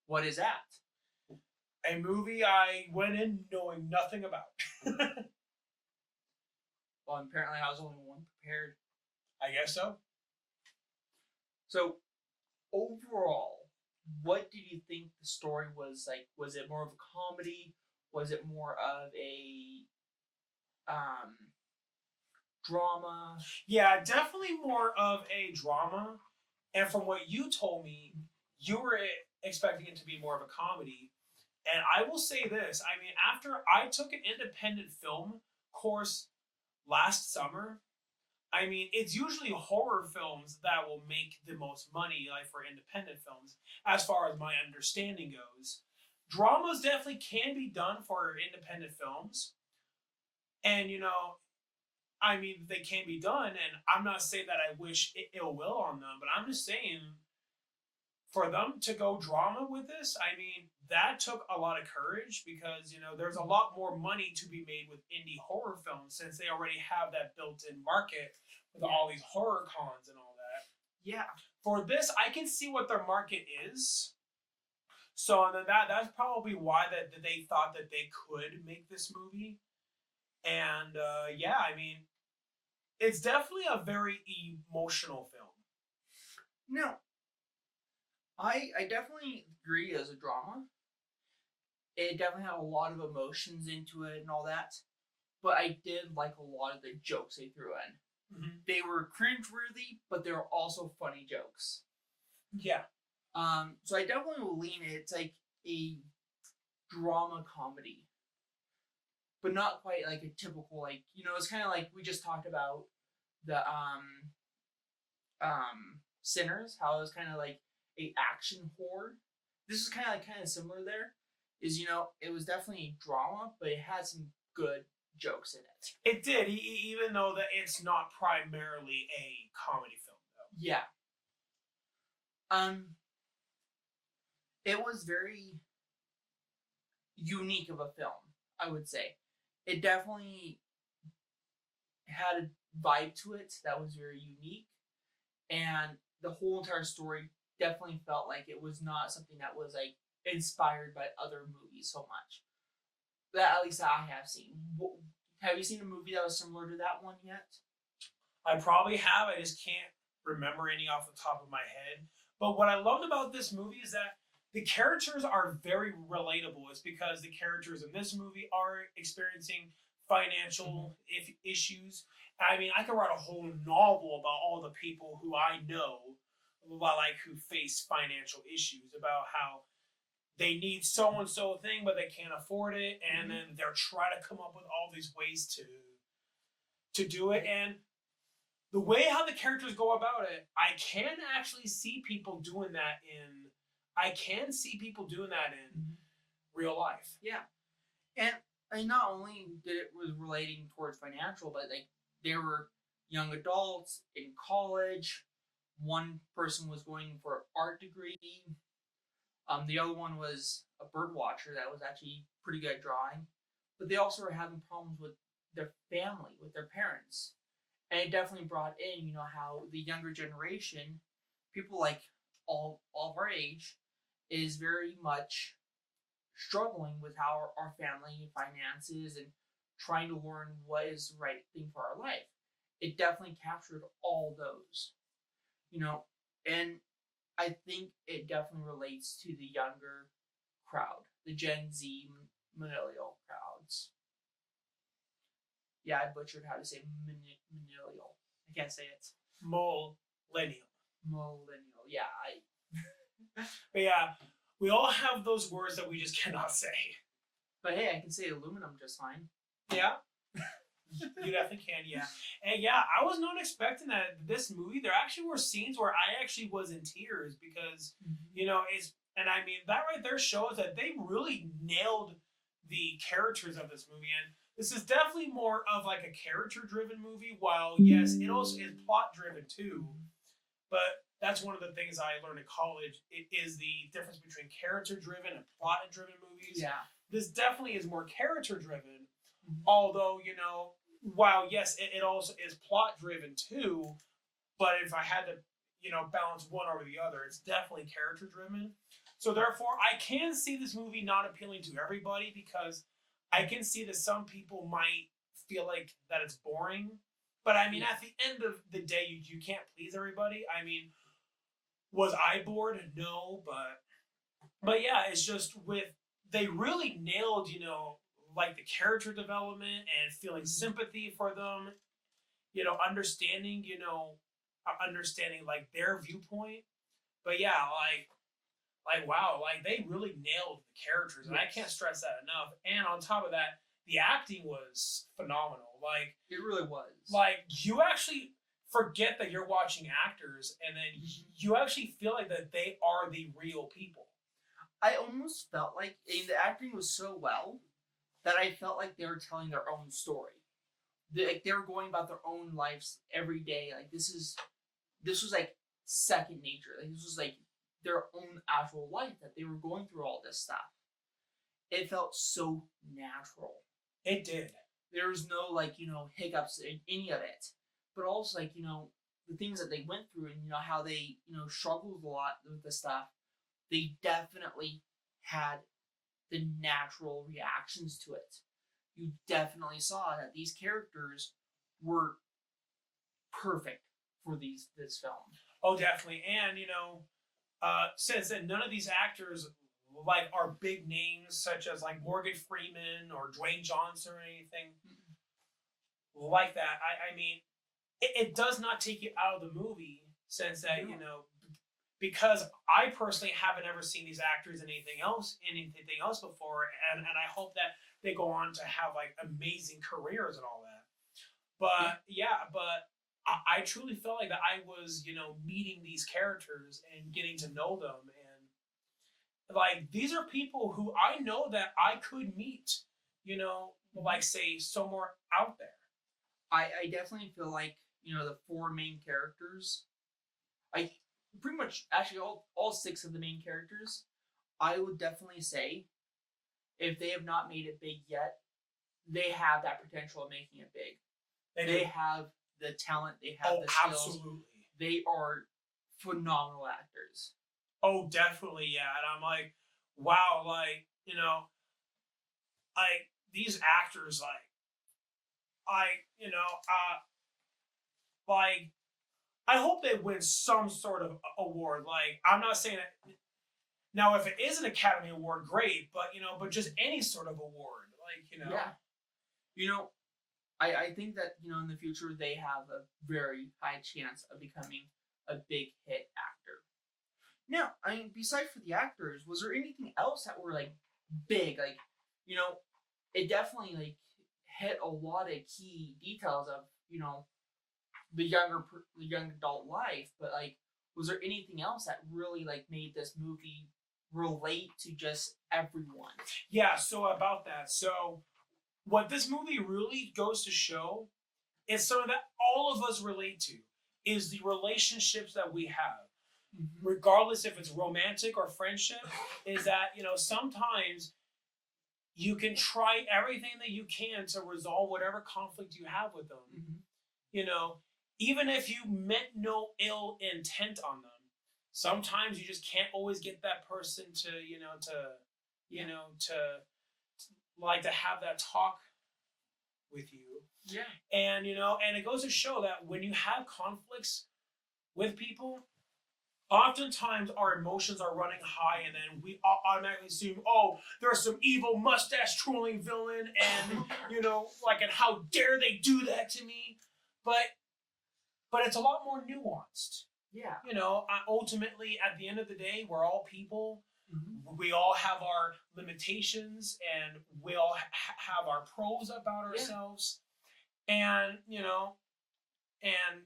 What is that? A movie I went in knowing nothing about. Well, apparently I was only one prepared. I guess so. So, overall, what did you think the story was like? Was it more of a comedy? Was it more of a um, drama? Yeah, definitely more of a drama. And from what you told me, you were expecting it to be more of a comedy. And I will say this, I mean, after I took an independent film course last summer, I mean, it's usually horror films that will make the most money, like for independent films, as far as my understanding goes. Dramas definitely can be done for independent films. And, I mean, they can be done. And I'm not saying that I wish ill will on them, but I'm just saying for them to go drama with this, I mean, that took a lot of courage because, there's a lot more money to be made with indie horror films since they already have that built in market with all these horror cons and all that. Yeah. For this, I can see what their market is. So then that's probably why that they thought that they could make this movie. And yeah, I mean, it's definitely a very emotional film. No, I definitely agree as a drama. It definitely had a lot of emotions into it and all that. But I did like a lot of the jokes they threw in. Mm-hmm. They were cringeworthy, but they were also funny jokes. Yeah. So I definitely will lean it. It's like a drama comedy, but not quite like a typical it's kind of like we just talked about the Sinners, how it was kind of like a action horror. This is kind of similar there. Is it was definitely drama, but it had some good jokes in it. It did, even though that it's not primarily a comedy film, though. Yeah. It was very unique of a film, I would say. It definitely had a vibe to it that was very unique, and the whole entire story definitely felt like it was not something that was like inspired by other movies so much. That at least I have seen. Have you seen a movie that was similar to that one yet? I probably have. I just can't remember any off the top of my head. But what I loved about this movie is that the characters are very relatable. It's because the characters in this movie are experiencing financial issues. I mean, I could write a whole novel about all the people who I know, who face financial issues, about how they need so and so thing, but they can't afford it, and then they're trying to come up with all these ways to do it. And the way how the characters go about it, I can actually see people doing that in. I can see people doing that in real life. Yeah, and not only did it was relating towards financial, but like there were young adults in college. One person was going for an art degree. The other one was a bird watcher that was actually pretty good at drawing, but they also were having problems with their family, with their parents, and it definitely brought in, how the younger generation, people like all of our age, is very much struggling with how our family finances and trying to learn what is the right thing for our life. It definitely captured all those, and I think it definitely relates to the younger crowd, the Gen Z millennial crowds. Yeah, I butchered how to say millennial. I can't say it. Millennial. Millennial. Yeah, But yeah, we all have those words that we just cannot say. But hey, I can say aluminum just fine. Yeah. You definitely can, yeah. And yeah, I was not expecting that this movie, there actually were scenes where I actually was in tears because, and I mean, that right there shows that they really nailed the characters of this movie. And this is definitely more of like a character-driven movie, while, yes, it also is plot-driven too. But that's one of the things I learned in college. It is the difference between character-driven and plot-driven movies. Yeah. This definitely is more character-driven. Although, while yes, it also is plot driven too, but if I had to, balance one over the other, it's definitely character driven. So therefore, I can see this movie not appealing to everybody because I can see that some people might feel like that it's boring. But I mean, Yeah. at the end of the day, you can't please everybody. I mean, was I bored? No, but yeah, it's just with they really nailed, like the character development and feeling Mhm. sympathy for them, understanding, understanding like their viewpoint. But yeah, like wow, like they really nailed the characters, and I can't Yes. stress that enough. And on top of that, the acting was phenomenal. It really was. Like you actually forget that you're watching actors, and then Mhm. you actually feel like that they are the real people. I almost felt like the acting was so well that I felt like they were telling their own story. They were going about their own lives every day. Like this was like second nature. Like this was like their own actual life that they were going through all this stuff. It felt so natural. It did. There was no like hiccups in any of it, but also like the things that they went through and how they struggled a lot with the stuff. They definitely had the natural reactions to it. You definitely saw that these characters were perfect for this film. Oh, definitely. And since then, none of these actors like are big names such as like Morgan Freeman or Dwayne Johnson or anything like that. I mean, it does not take you out of the movie since that because I personally haven't ever seen these actors in anything else before, and I hope that they go on to have like amazing careers and all that. But yeah, but I truly felt like that I was meeting these characters and getting to know them, and like these are people who I know that I could meet, like say somewhere out there. I definitely feel like the four main characters. I pretty much actually all six of the main characters. I would definitely say if they have not made it big yet, they have that potential of making it big. They have the talent. They have the skills. Absolutely. They are phenomenal actors. Oh, definitely, yeah. And I'm like, wow, like, like these actors, like, I hope they win some sort of award. Like, I'm not saying that now if it is an Academy Award, great, but just any sort of award, Yeah. You know, I think that in the future they have a very high chance of becoming a big hit actor. Now, I mean, besides for the actors, was there anything else that were like big? Like, you know, it definitely like hit a lot of key details of the young adult life. But like, was there anything else that really like made this movie relate to just everyone? Yeah, so about that. So, what this movie really goes to show is something that all of us relate to is the relationships that we have, Mm-hmm. regardless if it's romantic or friendship, is that, sometimes you can try everything that you can to resolve whatever conflict you have with them. Mm-hmm. You know, even if you meant no ill intent on them, sometimes you just can't always get that person to, to like to have that talk with you. Yeah. And and it goes to show that when you have conflicts with people, oftentimes our emotions are running high, and then we automatically assume, oh, there's some evil mustache trolling villain, and like, and how dare they do that to me? But it's a lot more nuanced. Yeah. Ultimately, at the end of the day, we're all people. Mm-hmm. We all have our limitations, and we all have our pros about ourselves. And and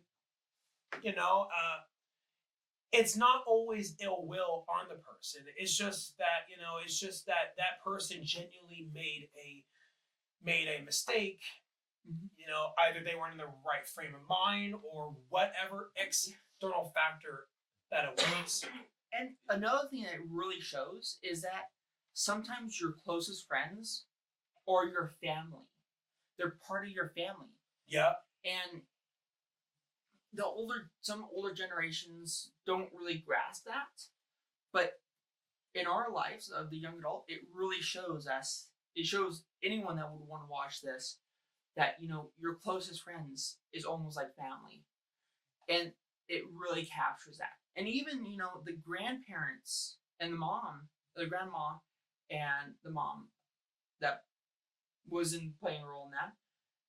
it's not always ill will on the person. It's just that that person genuinely made a mistake. Mm-hmm. Either they weren't in the right frame of mind or whatever external factor that it was. And another thing that it really shows is that sometimes your closest friends or your family, they're part of your family. Yeah. And some older generations don't really grasp that. But in our lives of the young adult, it really shows us. It shows anyone that would want to watch this that your closest friends is almost like family, and it really captures that. And even the grandparents and the grandma, and the mom that was in playing a role in that,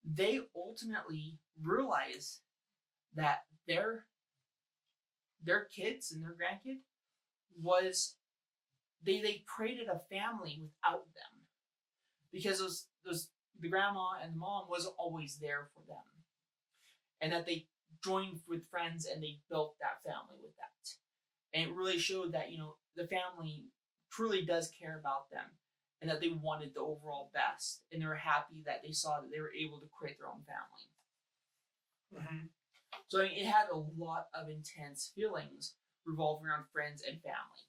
they ultimately realize that their kids and their grandkid was they created a family without them, because those the grandma and the mom was always there for them, and that they joined with friends and they built that family with that. And it really showed that the family truly does care about them, and that they wanted the overall best, and they were happy that they saw that they were able to create their own family. Mm-hmm. So I mean, it had a lot of intense feelings revolving around friends and family.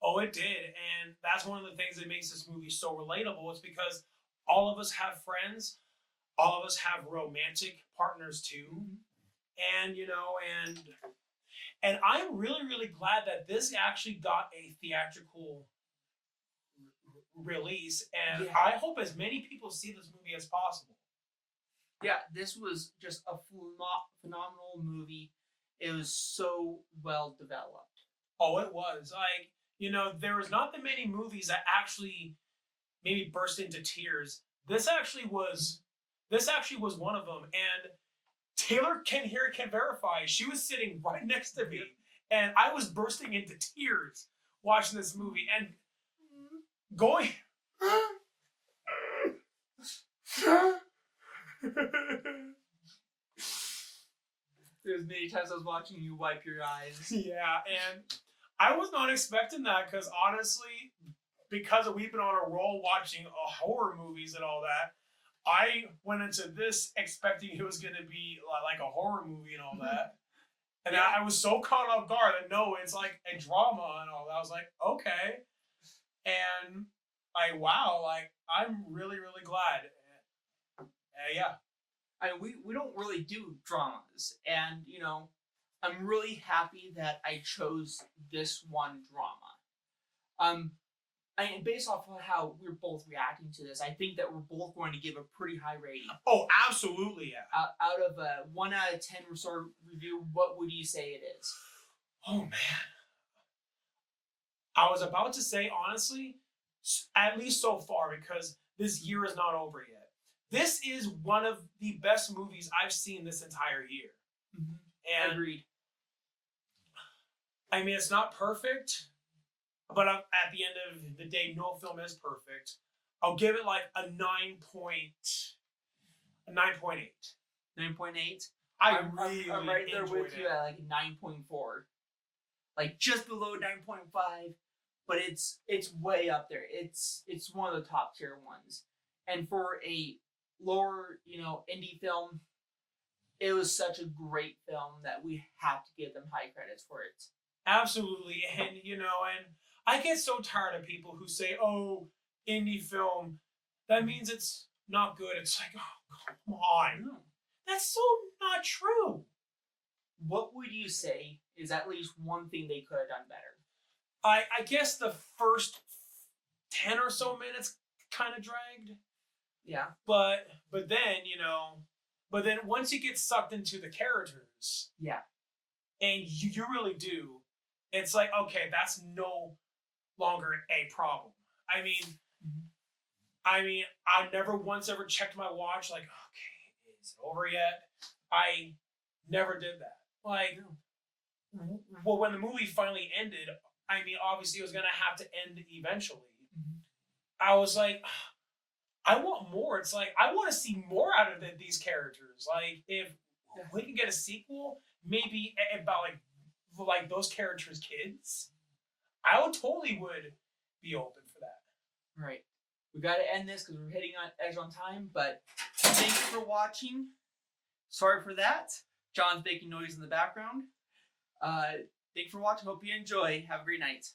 Oh, it did, and that's one of the things that makes this movie so relatable. It's because all of us have friends, all of us have romantic partners too, and and I'm really really glad that this actually got a theatrical release, and Yeah. I hope as many people see this movie as possible. Yeah, this was just a phenomenal movie. It was so well developed. Oh, it was like there was not that many movies that actually maybe burst into tears. This actually was one of them, and Taylor can verify. She was sitting right next to me, and I was bursting into tears watching this movie and going. There's many times I was watching you wipe your eyes. Yeah, and I was not expecting that because honestly, because we've been on a roll watching horror movies and all that, I went into this expecting it was going to be like a horror movie and all that. And Yeah. I was so caught off guard that no, it's like a drama and all that. I was like, okay. And wow, like I'm really, really glad. Yeah. I mean, we don't really do dramas, and I'm really happy that I chose this one drama. Based off of how we're both reacting to this, I think that we're both going to give a pretty high rating. Oh, absolutely, yeah. Out of a 1 out of 10 sort of review, what would you say it is? Oh man, I was about to say honestly, at least so far, because this year is not over yet. This is one of the best movies I've seen this entire year. Mm-hmm. And Agreed. I mean, it's not perfect, but at the end of the day, no film is perfect. I'll give it like a 9.8. 9.8. I'm right there with it. you at like 9.4, like just below 9.5, but it's way up there. It's one of the top tier ones, and for a lower indie film, it was such a great film that we have to give them high credits for it. Absolutely, and and I get so tired of people who say, "Oh, indie film, that means it's not good." It's like, oh, come on, that's so not true. What would you say is at least one thing they could have done better? I guess the first 10 or so minutes kind of dragged. Yeah. But then once you get sucked into the characters, yeah, and you really do, it's like, okay, that's no longer a problem. I mean, I never once ever checked my watch like, okay, is it over yet? I never did that. Like, well, when the movie finally ended, I mean, obviously it was gonna have to end eventually. I was like, I want more. It's like I want to see more out of these characters. Like if we can get a sequel, maybe about like those characters' kids, I would totally would be open for that. Right. We got to end this because we're hitting on edge on time. But thank you for watching. Sorry for that. John's making noise in the background. Thank you for watching. Hope you enjoy. Have a great night.